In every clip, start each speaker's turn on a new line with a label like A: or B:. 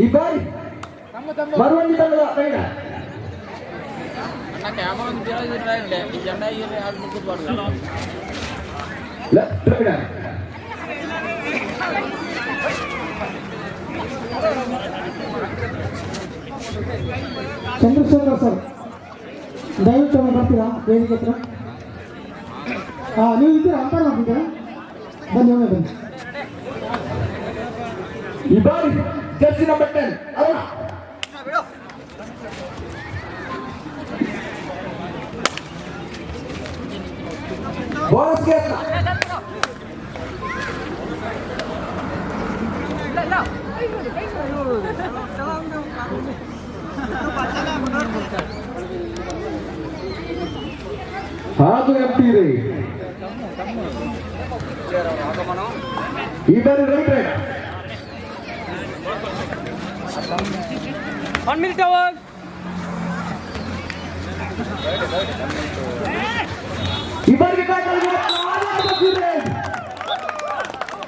A: ಈ ಬಾರಿ ಮರವಂಜಿ ತಂಡದ ಕೈನ
B: ಚಂದ್ರಶೇಖರ್ ಸರ್ ದಯವಿಟ್ಟು ಬರ್ತೀರಾ ವೇದಿಕೆ ಹತ್ರ? ನೀವು ಇದ್ದೀರಾ? ಅಂಪೈರ್ ಮಾಡ್ತಿದ್ದೀರಾ? ಬನ್ನಿ ಒಮ್ಮೆ ಬನ್ನಿ.
A: ಈ ಬಾರಿ ಜರ್ಸಿ ನಂಬರ್ 10 ಅರುಣ ಬೋನಸ್ ಗೆ ಹಾದು ಎಂಪಿದೆ. ಈ ಬಾರಿ ರೈಟ್ ರೈಟ್
C: 1 minute over.
A: ಈ ಬಾರಿಗೆ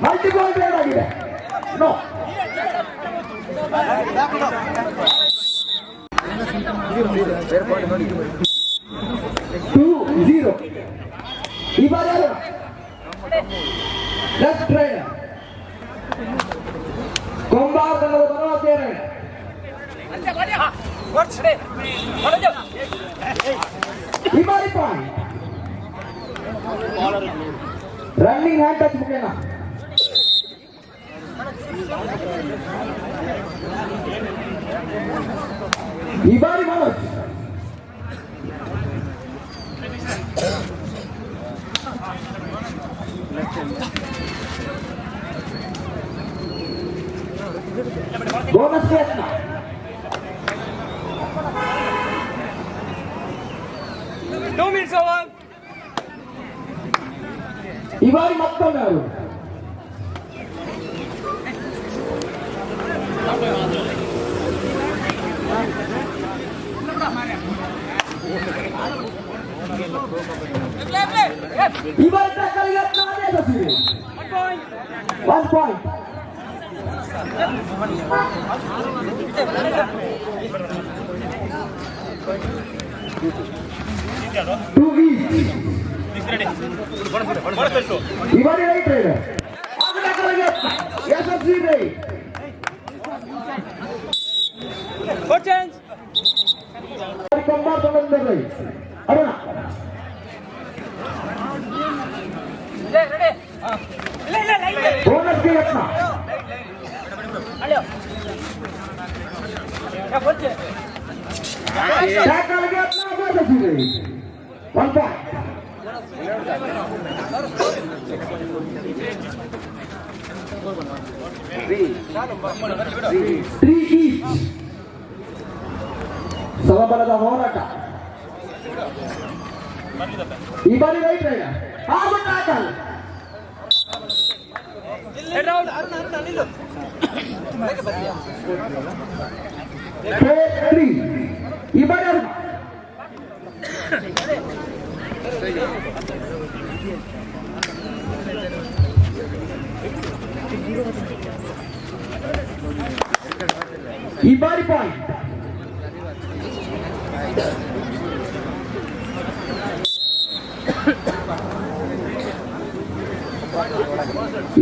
A: ಮಲ್ಟಿಗೋಲ್ ಬೇಡ ಆಗಿದೆ. ನೋ 2-0. ಈ ಬಾರಿ ಲೆಫ್ಟ್ ರೈಟ್ ಕೊಂಬಾರು ತಂಡದ ಬಲವರ್ತಿಯ ರೈಟ್ ಈ ಬಾರಿ ಪಾಯಿಂಟ್ ರನ್ನಿಂಗ್ ಹ್ಯಾಂಡ್ ಟಚ್ ಮುಖೇನ ಈ ಬಾರಿ ಮನೋಜ್ ಬೋನಸ್ ಪ್ರಯತ್ನ ಈ ಬಾರಿ ಮತ್ತೊಮ್ಮೆ ಅವರು ಈ ಬಾರಿ ಟ್ಯಾಕಲ್ಗೆ 1 ಪಾಯಿಂಟ್ 2 each. ಈ ಬಾರಿ ರೈಟ್ ರೈಡರ್ ಯಶಸ್ವಿ ರೈಟ್ ಕಂಬಾರ್ ತಂಡದ ರೈಟ್ ಅರುಣ ಬೋನಸ್ಗೆ ಯತ್ನ ಟ್ಯಾಕಲ್ಗೆ ಯತ್ನ ಯಶಸ್ವಿ ರೈಟ್ 1 point. 3 each. ಸಮಬಲದ ಹೋರಾಟ ಈ ಬಾರಿ ರೈಟ್ ರೈಡರ್ ಹಾಗೂ ಟ್ಯಾಕಲ್ 3 ಈ ಬಾರಿ ಅರುಣ ಈ ಬಾರಿ ಪಾಯಿಂಟ್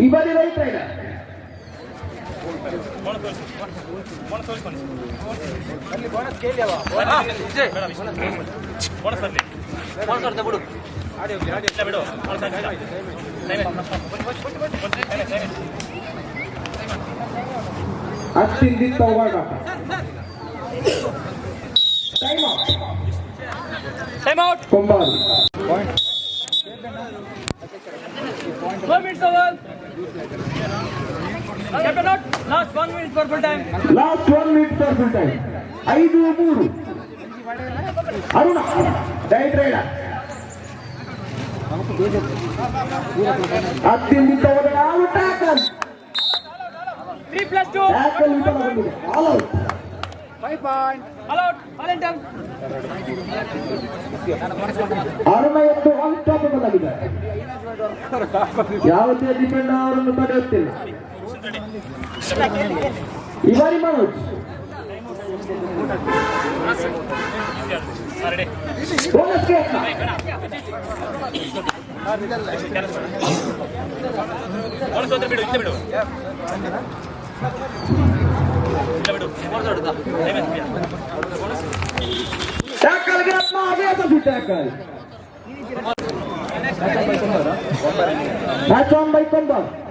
A: ಈ ಬಾರಿ ರೈಟ್ ರೈಡರ್ ಅತ್ತಿಂದಿತ್ತ ಹೋರಾಟ time out Kombaru
C: 4 minutes over. Captain out. Last 1 minute for full time.
A: Last 1 minute for full time. 5-3. Arun right raider ಅತ್ತಿಂದಿತ್ತ ಹೋರಾಟ ಹಾಗೂ ಟ್ಯಾಕಲ್
C: 3+2.
A: ಟ್ಯಾಕಲ್ ವಿಫಲ ಬಂದಿದೆ. All out
C: 5 point. All out. All in time.
A: Arun ಎಂದು unstoppable ಆಗಿದೆ. ಯಾವುದೇ ಡಿಫೆಂಡರ್ ಅವರನ್ನು ತಡೆಯುತ್ತಿಲ್ಲ. Ivari Manoj. Bonus kick. Tackle get Mahadeva tackle. Match on by Kombaru.